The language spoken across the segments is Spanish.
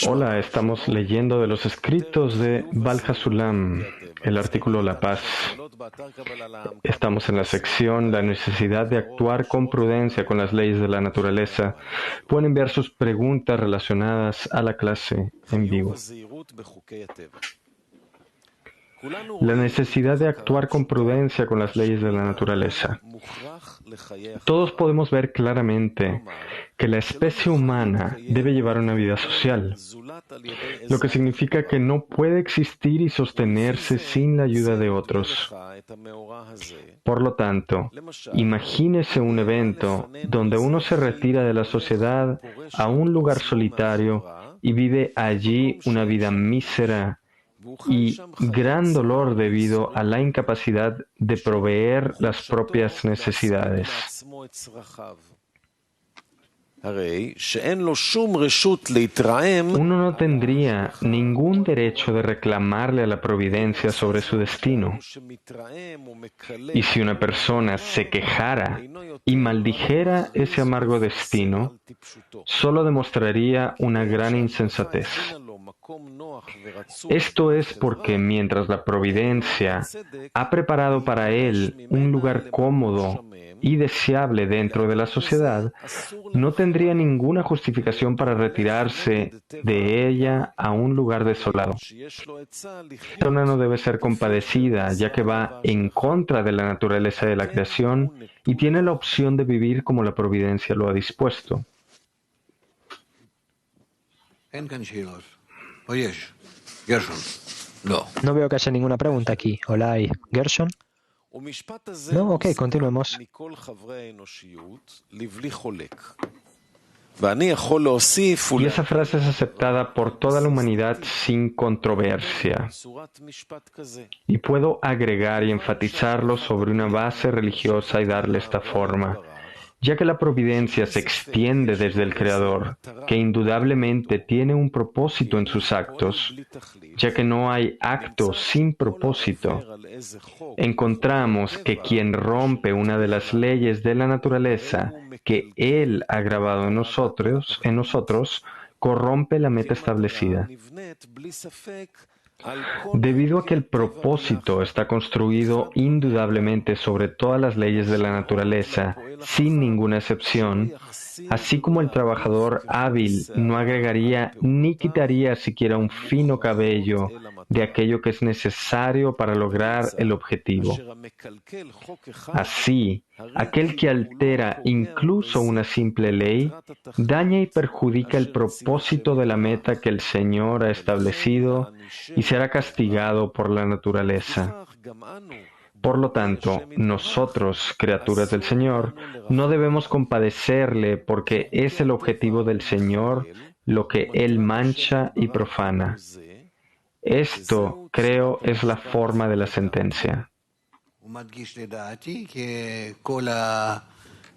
Hola, estamos leyendo de los escritos de Baal HaSulam, el artículo La Paz. Estamos en la sección La necesidad de actuar con prudencia con las leyes de la naturaleza. Pueden enviar sus preguntas relacionadas a la clase en vivo. La necesidad de actuar con prudencia con las leyes de la naturaleza. Todos podemos ver claramente que la especie humana debe llevar una vida social, lo que significa que no puede existir y sostenerse sin la ayuda de otros. Por lo tanto, imagínese un evento donde uno se retira de la sociedad a un lugar solitario y vive allí una vida mísera y gran dolor debido a la incapacidad de proveer las propias necesidades. Uno no tendría ningún derecho de reclamarle a la providencia sobre su destino. Y si una persona se quejara y maldijera ese amargo destino, solo demostraría una gran insensatez. Esto es porque mientras la providencia ha preparado para él un lugar cómodo y deseable dentro de la sociedad, no tendría ninguna justificación para retirarse de ella a un lugar desolado. La persona no debe ser compadecida, ya que va en contra de la naturaleza de la creación y tiene la opción de vivir como la providencia lo ha dispuesto. No veo que haya ninguna pregunta aquí. Hola, Gershon. No, ok, continuemos. Y esa frase es aceptada por toda la humanidad sin controversia. Y puedo agregar y enfatizarlo sobre una base religiosa y darle esta forma, ya que la providencia se extiende desde el Creador, que indudablemente tiene un propósito en sus actos, ya que no hay acto sin propósito. Encontramos que quien rompe una de las leyes de la naturaleza que Él ha grabado en nosotros, corrompe la meta establecida. Debido a que el propósito está construido indudablemente sobre todas las leyes de la naturaleza, sin ninguna excepción, así como el trabajador hábil no agregaría ni quitaría siquiera un fino cabello de aquello que es necesario para lograr el objetivo. Así, aquel que altera incluso una simple ley, daña y perjudica el propósito de la meta que el Señor ha establecido y será castigado por la naturaleza. Por lo tanto, nosotros, criaturas del Señor, no debemos compadecerle porque es el objetivo del Señor lo que Él mancha y profana. Esto, creo, es la forma de la sentencia.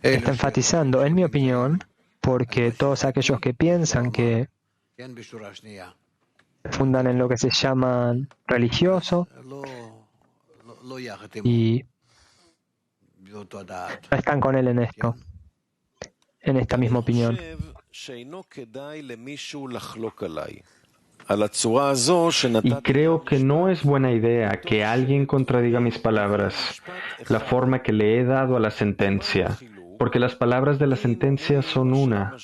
Está enfatizando, en mi opinión, porque todos aquellos que piensan que fundan en lo que se llaman religioso y no están con él en esto, en esta misma opinión. Y creo que no es buena idea que alguien contradiga mis palabras, la forma que le he dado a la sentencia, porque las palabras de la sentencia son una,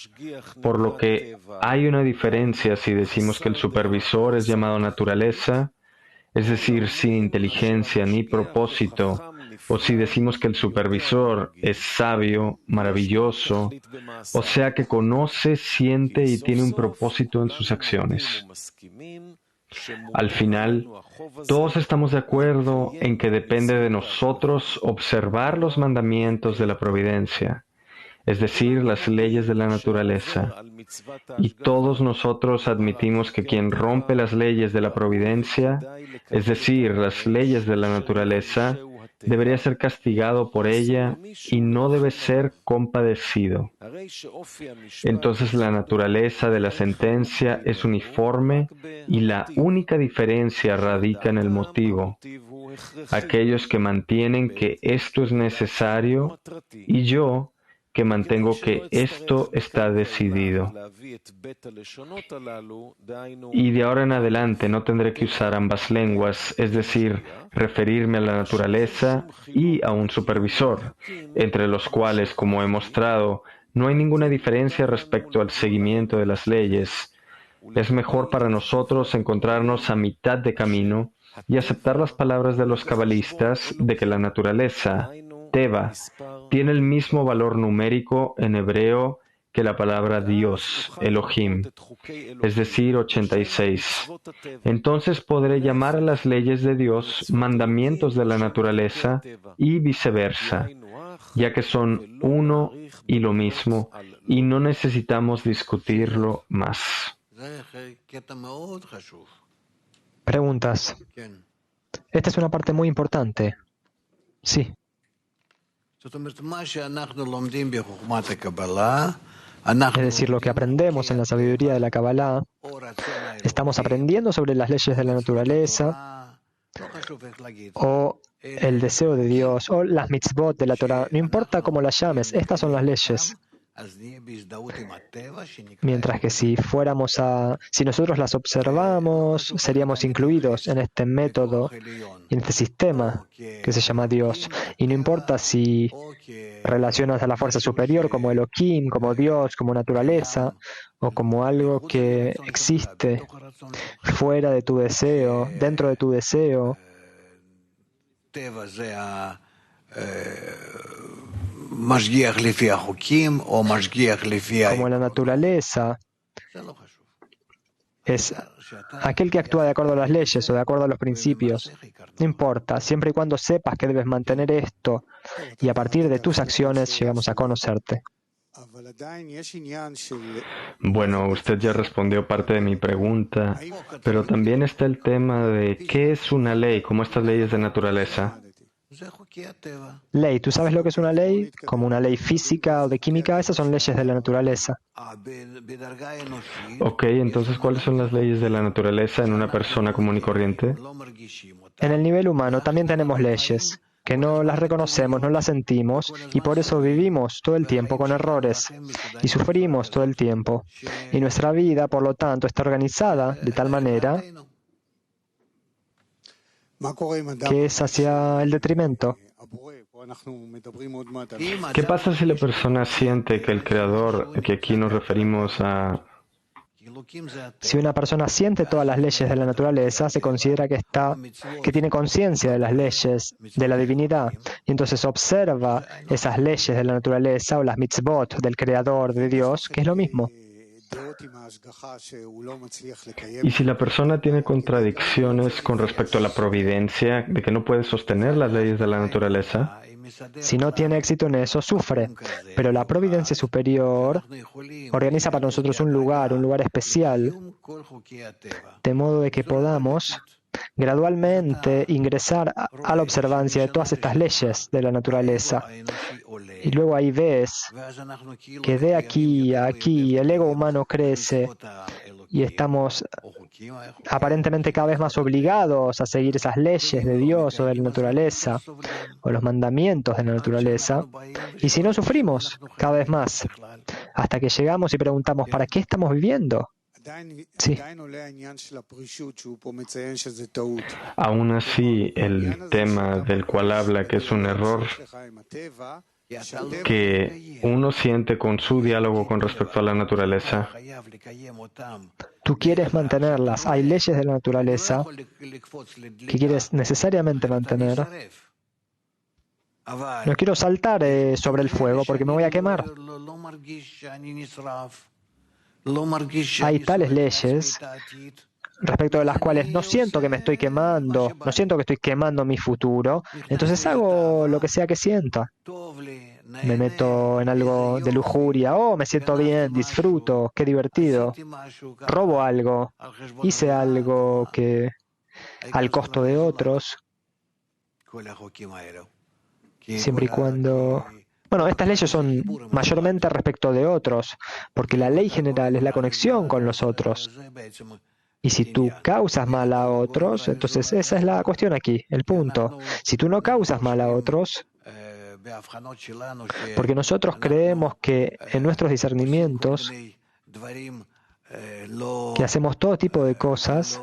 por lo que hay una diferencia si decimos que el supervisor es llamado naturaleza, es decir, sin inteligencia ni propósito, o si decimos que el supervisor es sabio, maravilloso, o sea que conoce, siente y tiene un propósito en sus acciones. Al final, todos estamos de acuerdo en que depende de nosotros observar los mandamientos de la providencia, es decir, las leyes de la naturaleza. Y todos nosotros admitimos que quien rompe las leyes de la providencia, es decir, las leyes de la naturaleza, debería ser castigado por ella y no debe ser compadecido. Entonces la naturaleza de la sentencia es uniforme y la única diferencia radica en el motivo. Aquellos que mantienen que esto es necesario y yo, que mantengo que esto está decidido. Y de ahora en adelante no tendré que usar ambas lenguas, es decir, referirme a la naturaleza y a un supervisor, entre los cuales, como he mostrado, no hay ninguna diferencia respecto al seguimiento de las leyes. Es mejor para nosotros encontrarnos a mitad de camino y aceptar las palabras de los cabalistas de que la naturaleza, Teva, tiene el mismo valor numérico en hebreo que la palabra Dios, Elohim, es decir, 86. Entonces podré llamar a las leyes de Dios mandamientos de la naturaleza y viceversa, ya que son uno y lo mismo, y no necesitamos discutirlo más. Preguntas. Esta es una parte muy importante. Sí. Es decir, lo que aprendemos en la sabiduría de la Kabbalah, estamos aprendiendo sobre las leyes de la naturaleza, o el deseo de Dios, o las mitzvot de la Torah. No importa cómo las llames, estas son las leyes. Mientras que si nosotros las observamos, seríamos incluidos en este método, en este sistema que se llama Dios. Y no importa si relacionas a la fuerza superior como Elohim, como Dios, como naturaleza, o como algo que existe fuera de tu deseo, dentro de tu deseo. Como la naturaleza es aquel que actúa de acuerdo a las leyes o de acuerdo a los principios. No importa, siempre y cuando sepas que debes mantener esto y a partir de tus acciones llegamos a conocerte. Bueno, usted ya respondió parte de mi pregunta, pero también está el tema de qué es una ley, como estas leyes de naturaleza. Ley, ¿tú sabes lo que es una ley? Como una ley física o de química, esas son leyes de la naturaleza. Ok, entonces, ¿cuáles son las leyes de la naturaleza en una persona común y corriente? En el nivel humano también tenemos leyes, que no las reconocemos, no las sentimos, y por eso vivimos todo el tiempo con errores, y sufrimos todo el tiempo. Y nuestra vida, por lo tanto, está organizada de tal manera que es hacia el detrimento. ¿Qué pasa si la persona siente que el Creador, que aquí nos referimos a... Si una persona siente todas las leyes de la naturaleza, se considera que tiene conciencia de las leyes de la divinidad, y entonces observa esas leyes de la naturaleza o las mitzvot del Creador, de Dios, que es lo mismo. Y si la persona tiene contradicciones con respecto a la providencia, de que no puede sostener las leyes de la naturaleza, si no tiene éxito en eso, sufre. Pero la providencia superior organiza para nosotros un lugar especial, de modo de que podamos gradualmente ingresar a la observancia de todas estas leyes de la naturaleza. Y luego ahí ves que de aquí a aquí el ego humano crece y estamos aparentemente cada vez más obligados a seguir esas leyes de Dios o de la naturaleza o los mandamientos de la naturaleza. Y si no, sufrimos cada vez más hasta que llegamos y preguntamos, ¿para qué estamos viviendo? Sí. Aún así, el tema del cual habla, que es un error que uno siente con su diálogo con respecto a la naturaleza. Tú quieres mantenerlas. Hay leyes de la naturaleza que quieres necesariamente mantener. No quiero saltar sobre el fuego porque me voy a quemar. Hay tales leyes respecto de las cuales no siento que me estoy quemando, no siento que estoy quemando mi futuro, entonces hago lo que sea que sienta. Me meto en algo de lujuria, me siento bien, disfruto, qué divertido. Robo algo, hice algo que al costo de otros, siempre y cuando... Bueno, estas leyes son mayormente respecto de otros, porque la ley general es la conexión con los otros. Y si tú causas mal a otros, entonces esa es la cuestión aquí, el punto. Si tú no causas mal a otros, Porque nosotros creemos que en nuestros discernimientos, que hacemos todo tipo de cosas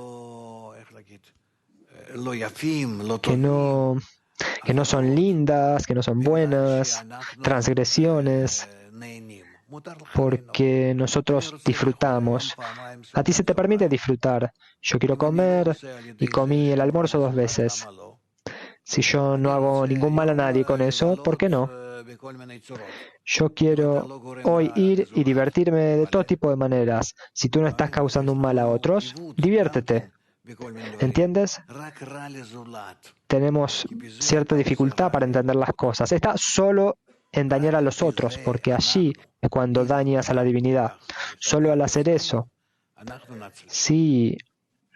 que no son lindas, que no son buenas, transgresiones, porque nosotros disfrutamos. A ti se te permite disfrutar. Yo quiero comer y comí el almuerzo 2 veces. Si yo no hago ningún mal a nadie con eso, ¿por qué no? Yo quiero hoy ir y divertirme de todo tipo de maneras. Si tú no estás causando un mal a otros, diviértete. ¿Entiendes? Tenemos cierta dificultad para entender las cosas. Está solo en dañar a los otros, porque allí es cuando dañas a la divinidad. Solo al hacer eso, si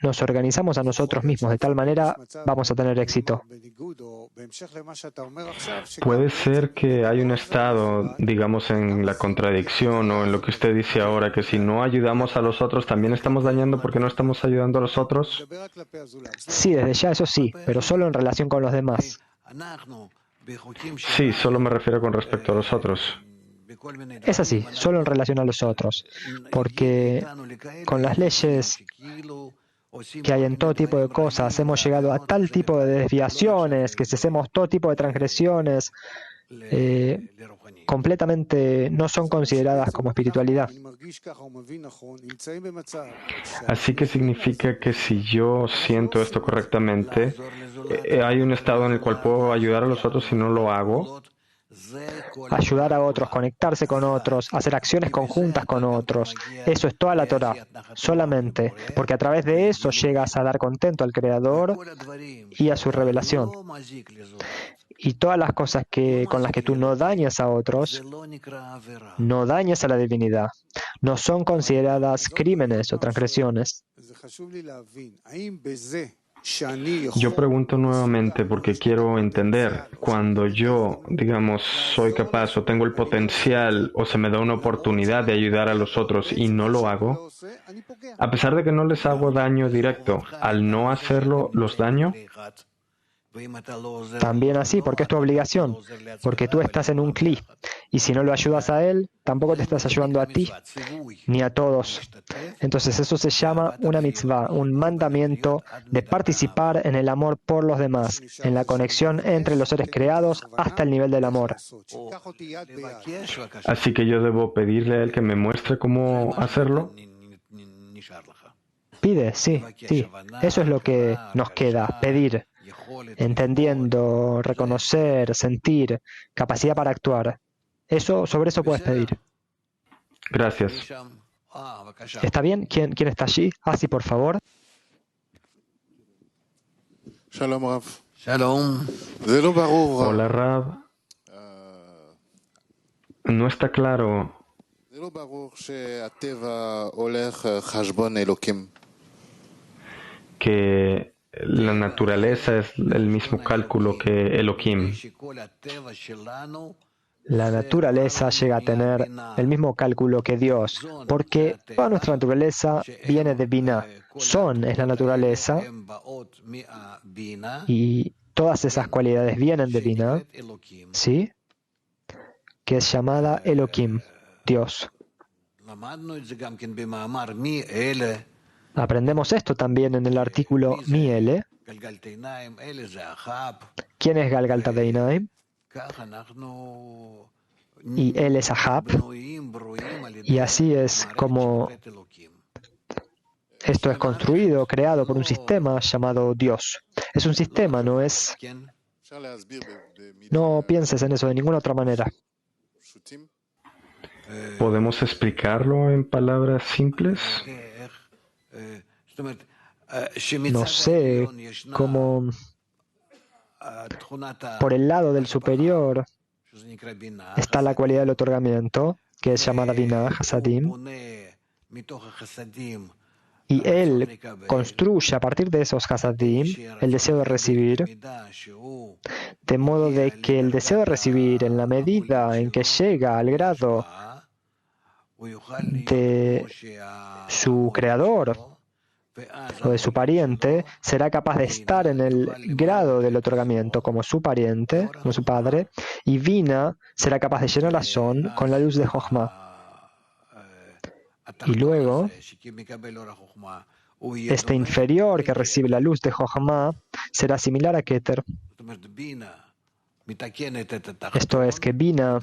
nos organizamos a nosotros mismos de tal manera, vamos a tener éxito. Puede ser que hay un estado, digamos, en la contradicción o en lo que usted dice ahora, que si no ayudamos a los otros, también estamos dañando porque no estamos ayudando a los otros. Sí, desde ya eso sí, pero solo en relación con los demás. Sí, solo me refiero con respecto a los otros. Es así, solo en relación a los otros, porque con las leyes que hay en todo tipo de cosas, hemos llegado a tal tipo de desviaciones, que si hacemos todo tipo de transgresiones, completamente no son consideradas como espiritualidad. Así que significa que si yo siento esto correctamente, hay un estado en el cual puedo ayudar a los otros si no lo hago. Ayudar a otros, conectarse con otros, hacer acciones conjuntas con otros. Eso es toda la Torá, solamente, porque a través de eso llegas a dar contento al Creador y a su revelación. Y todas las cosas con las que tú no dañas a otros, no dañas a la divinidad, no son consideradas crímenes o transgresiones. Yo pregunto nuevamente porque quiero entender, cuando yo, digamos, soy capaz o tengo el potencial o se me da una oportunidad de ayudar a los otros y no lo hago, a pesar de que no les hago daño directo, al no hacerlo, ¿los daño? También así, porque es tu obligación, porque tú estás en un cli, y si no lo ayudas a él, tampoco te estás ayudando a ti, ni a todos. Entonces eso se llama una mitzvah, un mandamiento de participar en el amor por los demás, en la conexión entre los seres creados hasta el nivel del amor. Así que yo debo pedirle a él que me muestre cómo hacerlo. Pide, sí. Eso es lo que nos queda, pedir. Entendiendo, reconocer, sentir, capacidad para actuar. Sobre eso puedes pedir. Gracias. ¿Está bien? ¿Quién está allí? Sí, por favor. Shalom, Rav. Hola, Rav. No está claro. Que la naturaleza es el mismo cálculo que Elohim. La naturaleza llega a tener el mismo cálculo que Dios, porque toda nuestra naturaleza viene de Binah. Son es la naturaleza, y todas esas cualidades vienen de Binah, ¿sí? Que es llamada Elohim, Dios. Aprendemos esto también en el artículo Miele. ¿Quién es Galgalta Beinaim? Y él es Ahab. Y así es como esto es construido, creado por un sistema llamado Dios. Es un sistema, no es... No pienses en eso de ninguna otra manera. ¿Podemos explicarlo en palabras simples? No sé cómo por el lado del superior está la cualidad del otorgamiento, que es llamada Binah, Hasadim, y él construye a partir de esos Hasadim el deseo de recibir, de modo de que el deseo de recibir, en la medida en que llega al grado de su creador, o de su pariente, será capaz de estar en el grado del otorgamiento como su pariente, como su padre, y Bina será capaz de llenar la Son con la luz de Jochma. Y luego, este inferior que recibe la luz de Jochma será similar a Keter. Esto es que Bina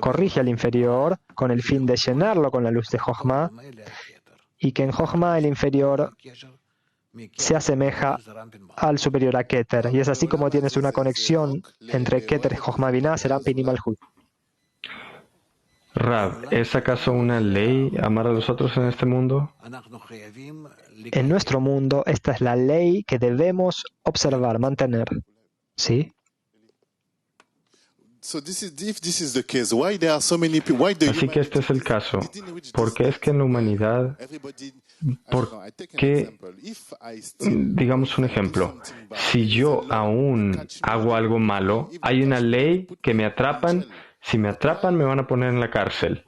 corrige al inferior con el fin de llenarlo con la luz de Jochma, y que en Jochma el inferior se asemeja al superior a Keter. Y es así como tienes una conexión entre Keter, Jochma, Binah, Serampin y Malhut. Rab, ¿es acaso una ley amar a los otros en este mundo? En nuestro mundo, esta es la ley que debemos observar, mantener. ¿Sí? Así que este es el caso. ¿Por qué es que en la humanidad, por qué, digamos un ejemplo, si yo aún hago algo malo, hay una ley que me atrapan, si me atrapan me van a poner en la cárcel?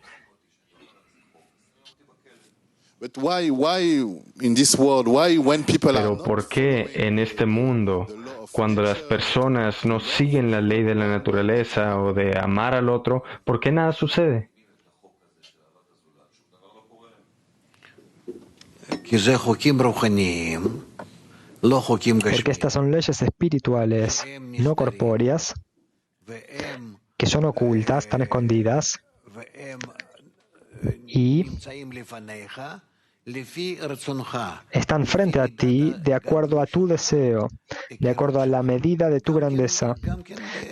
Pero ¿por qué en este mundo, cuando las personas no siguen la ley de la naturaleza o de amar al otro, por qué nada sucede? Porque estas son leyes espirituales, no corpóreas, que son ocultas, están escondidas, y están frente a ti de acuerdo a tu deseo, de acuerdo a la medida de tu grandeza,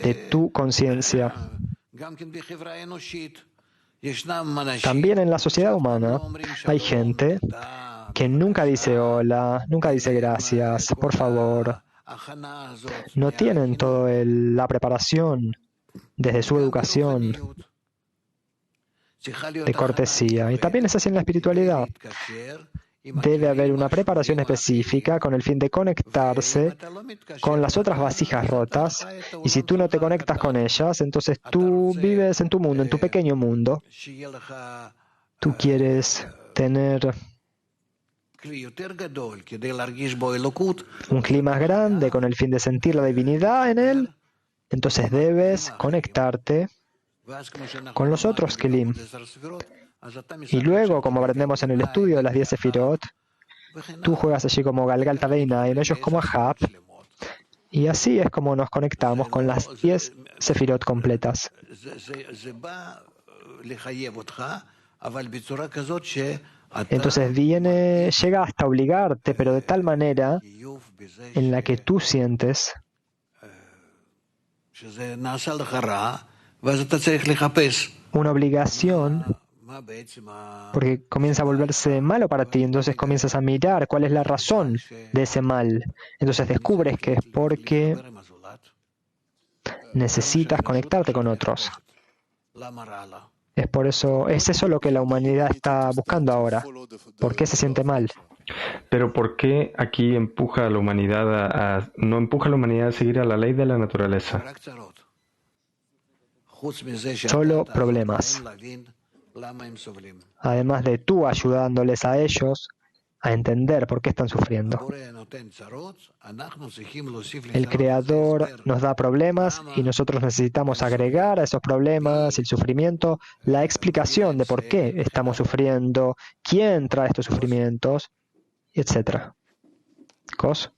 de tu conciencia. También en la sociedad humana hay gente que nunca dice hola, nunca dice gracias, por favor. No tienen toda la preparación desde su educación de cortesía. Y también es así en la espiritualidad. Debe haber una preparación específica con el fin de conectarse con las otras vasijas rotas. Y si tú no te conectas con ellas, entonces tú vives en tu mundo, en tu pequeño mundo. Tú quieres tener un clima más grande con el fin de sentir la divinidad en él. Entonces debes conectarte con los otros Kelim. Y luego, como aprendemos en el estudio de las 10 Sefirot, tú juegas allí como Galgal Tabeina y ellos como Ahab. Y así es como nos conectamos con las 10 Sefirot completas. Entonces llega hasta obligarte, pero de tal manera en la que tú sientes una obligación, porque comienza a volverse malo para ti, entonces comienzas a mirar cuál es la razón de ese mal. Entonces descubres que es porque necesitas conectarte con otros. Es eso lo que la humanidad está buscando ahora. ¿Por qué se siente mal? Pero ¿por qué aquí empuja a la humanidad no empuja a la humanidad a seguir a la ley de la naturaleza? Solo problemas. Además de tú ayudándoles a ellos a entender por qué están sufriendo. El Creador nos da problemas y nosotros necesitamos agregar a esos problemas y el sufrimiento la explicación de por qué estamos sufriendo, quién trae estos sufrimientos, etc. ¿Cos?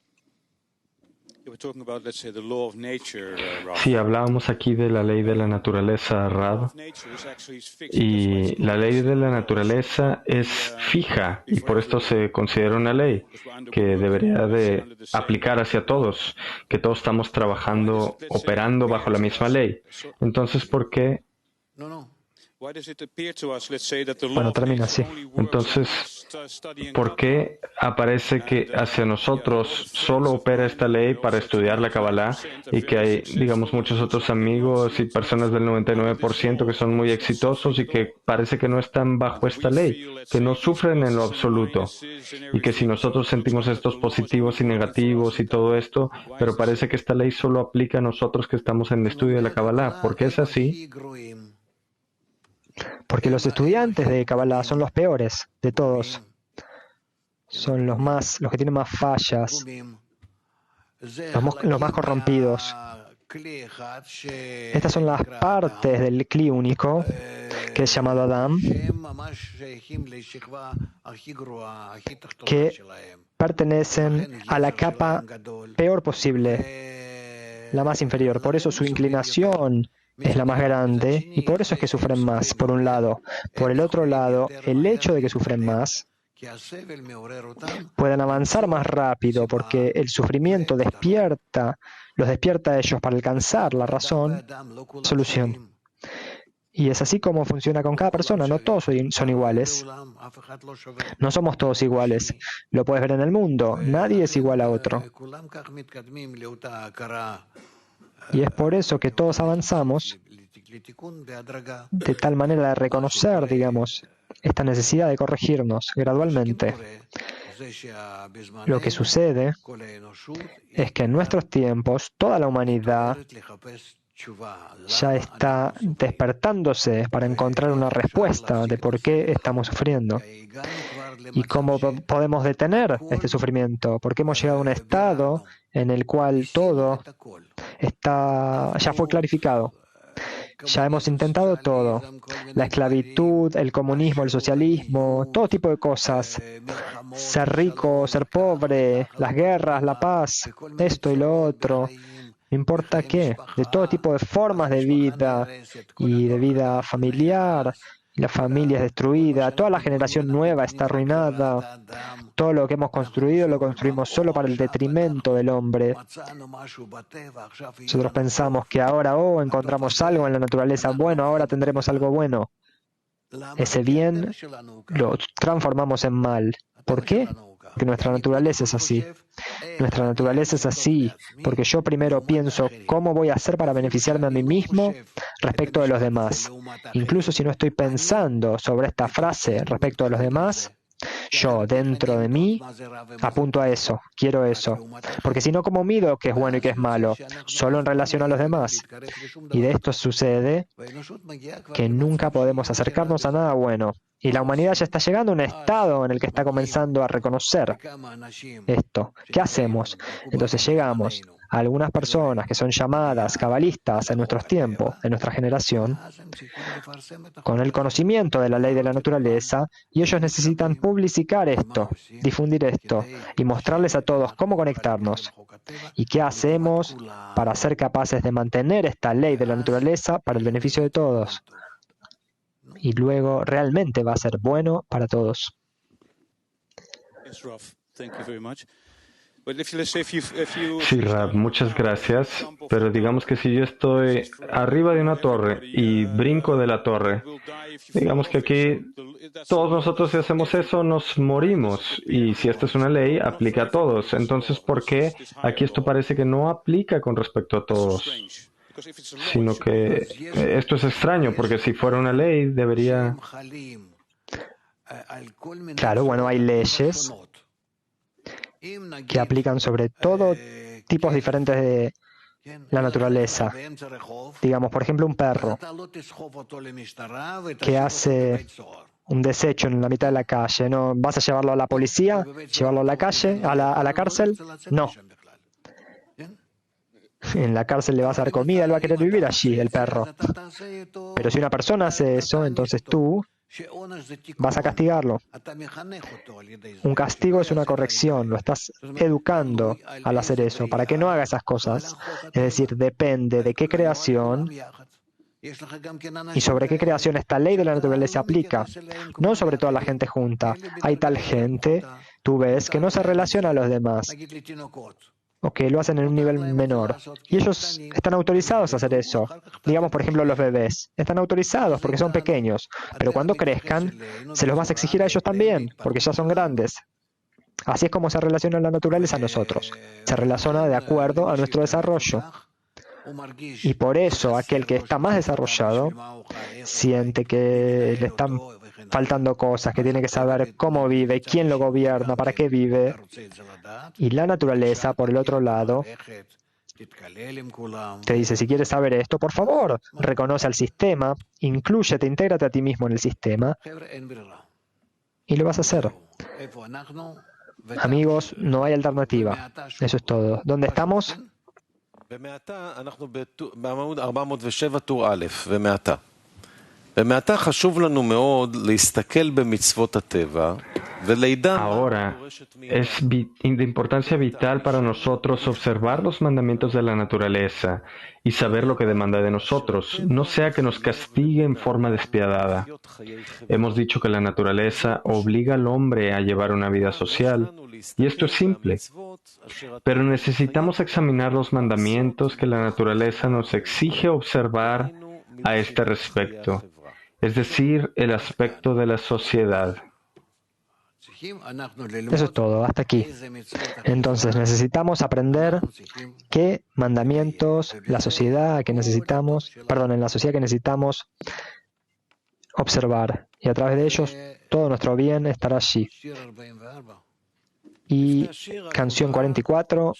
Sí, hablábamos aquí de la ley de la naturaleza, Rab, y la ley de la naturaleza es fija y por esto se considera una ley que debería de aplicar hacia todos, que todos estamos trabajando, operando bajo la misma ley. Entonces, ¿por qué? Bueno, termina así. Entonces, ¿por qué aparece que hacia nosotros solo opera esta ley para estudiar la Kabbalah y que hay, digamos, muchos otros amigos y personas del 99% que son muy exitosos y que parece que no están bajo esta ley, que no sufren en lo absoluto y que si nosotros sentimos estos positivos y negativos y todo esto, pero parece que esta ley solo aplica a nosotros que estamos en el estudio de la Kabbalah? ¿Por qué es así? Porque los estudiantes de Kabbalah son los peores de todos. son los que tienen más fallas, los más corrompidos. Estas son las partes del Kli único, que es llamado Adam, que pertenecen a la capa peor posible, la más inferior. Por eso su inclinación es la más grande y por eso es que sufren más, por un lado. Por el otro lado, el hecho de que sufren más, pueden avanzar más rápido porque el sufrimiento los despierta a ellos para alcanzar la razón, solución. Y es así como funciona con cada persona. No todos son iguales. No somos todos iguales. Lo puedes ver en el mundo. Nadie es igual a otro. Y es por eso que todos avanzamos de tal manera de reconocer, digamos, esta necesidad de corregirnos gradualmente. Lo que sucede es que en nuestros tiempos toda la humanidad ya está despertándose para encontrar una respuesta de por qué estamos sufriendo y cómo podemos detener este sufrimiento, porque hemos llegado a un estado en el cual todo ya fue clarificado. Ya hemos intentado todo. La esclavitud, el comunismo, el socialismo, todo tipo de cosas. Ser rico, ser pobre, las guerras, la paz, esto y lo otro. No importa qué, de todo tipo de formas de vida y de vida familiar. La familia es destruida, toda la generación nueva está arruinada. Todo lo que hemos construido lo construimos solo para el detrimento del hombre. Nosotros pensamos que ahora, encontramos algo en la naturaleza bueno, ahora tendremos algo bueno. Ese bien lo transformamos en mal. ¿Por qué? Porque nuestra naturaleza es así. Nuestra naturaleza es así porque yo primero pienso cómo voy a hacer para beneficiarme a mí mismo respecto de los demás. Incluso si no estoy pensando sobre esta frase respecto de los demás, yo dentro de mí apunto a eso, quiero eso. Porque si no, ¿cómo mido qué es bueno y qué es malo? Solo en relación a los demás. Y de esto sucede que nunca podemos acercarnos a nada bueno. Y la humanidad ya está llegando a un estado en el que está comenzando a reconocer esto. ¿Qué hacemos? Entonces llegamos a algunas personas que son llamadas cabalistas en nuestros tiempos, en nuestra generación, con el conocimiento de la ley de la naturaleza, y ellos necesitan publicitar esto, difundir esto, y mostrarles a todos cómo conectarnos. ¿Y qué hacemos para ser capaces de mantener esta ley de la naturaleza para el beneficio de todos? Y luego realmente va a ser bueno para todos. Sí, Rab, muchas gracias. Pero digamos que si yo estoy arriba de una torre y brinco de la torre, digamos que aquí todos nosotros si hacemos eso nos morimos. Y si esta es una ley, aplica a todos. Entonces, ¿por qué aquí esto parece que no aplica con respecto a todos? Sino que esto es extraño, porque si fuera una ley debería... Claro, bueno, hay leyes que aplican sobre todo tipos diferentes de la naturaleza. Digamos, por ejemplo, un perro que hace un desecho en la mitad de la calle. ¿No vas a llevarlo a la policía? ¿Llevarlo a la calle? ¿A la cárcel? No. En la cárcel le vas a dar comida, él va a querer vivir allí, el perro. Pero si una persona hace eso, entonces tú vas a castigarlo. Un castigo es una corrección, lo estás educando al hacer eso, para que no haga esas cosas. Es decir, depende de qué creación y sobre qué creación esta ley de la naturaleza aplica. No sobre toda la gente junta. Hay tal gente, tú ves, que no se relaciona a los demás, o que lo hacen en un nivel menor. Y ellos están autorizados a hacer eso. Digamos, por ejemplo, los bebés. Están autorizados porque son pequeños. Pero cuando crezcan, se los vas a exigir a ellos también, porque ya son grandes. Así es como se relaciona la naturaleza a nosotros. Se relaciona de acuerdo a nuestro desarrollo. Y por eso aquel que está más desarrollado siente que le están faltando cosas, que tiene que saber cómo vive, quién lo gobierna, para qué vive. Y la naturaleza, por el otro lado, te dice, si quieres saber esto, por favor, reconoce al sistema, inclúyete, intégrate a ti mismo en el sistema, y lo vas a hacer. Amigos, no hay alternativa. Eso es todo. ¿Dónde estamos? Ahora, es de importancia vital para nosotros observar los mandamientos de la naturaleza y saber lo que demanda de nosotros, no sea que nos castigue en forma despiadada. Hemos dicho que la naturaleza obliga al hombre a llevar una vida social, y esto es simple. Pero necesitamos examinar los mandamientos que la naturaleza nos exige observar a este respecto, es decir, el aspecto de la sociedad. Eso es todo, hasta aquí. Entonces necesitamos aprender qué mandamientos en la sociedad que necesitamos observar. Y a través de ellos todo nuestro bien estará allí. Y canción 44.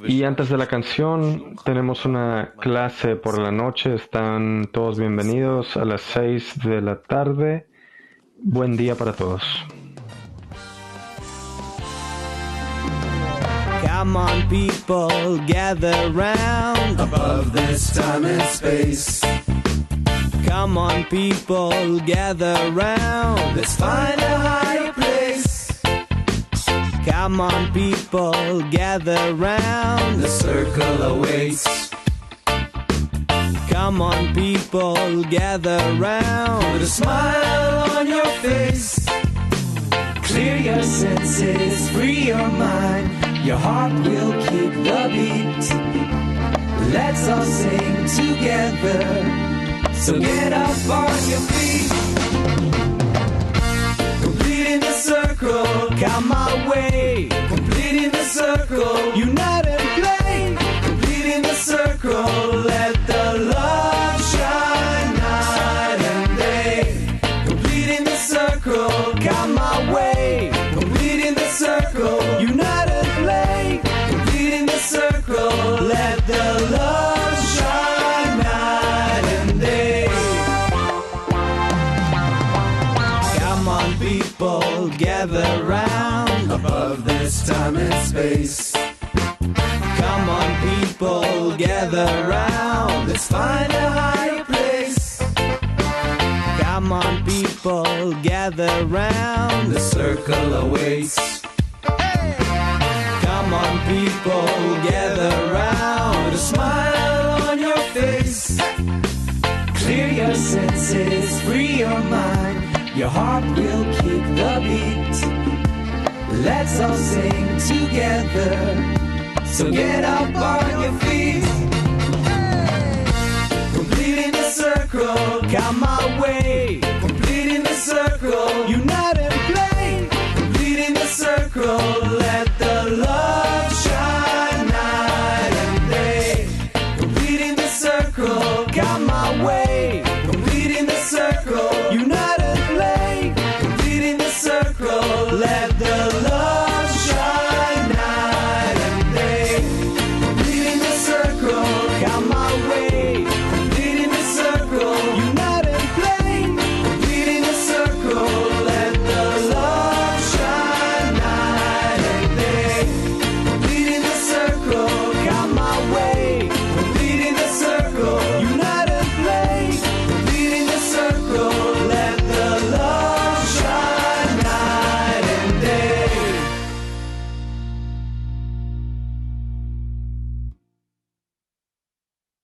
Y antes de la canción tenemos una clase por la noche. Están todos bienvenidos a las 6 de la tarde. Buen día para todos. Come on, people, gather round above this time and space. Come on, people, gather round. Let's find a higher place. Come on, people, gather round. The circle awaits. Come on, people, gather round. Put a smile on your face. Clear your senses, free your mind. Your heart will keep the beat. Let's all sing together. So get up on your feet. Completing the circle, come my way. Completing the circle, unite and play. Completing the circle, let the love shine night and day. Completing the circle, come my way. Completing the circle, unite and play. Completing the circle, let the love shine night and day. Come on, people, gather round above this time and space. Come on, people, gather round. Let's find a higher place. Come on, people, gather round. The circle awaits. Come on, people, gather round. Put a smile on your face. Clear your senses, free your mind. Your heart will keep the beat. Let's all sing together. So get up on your feet. Completing the circle, come my way.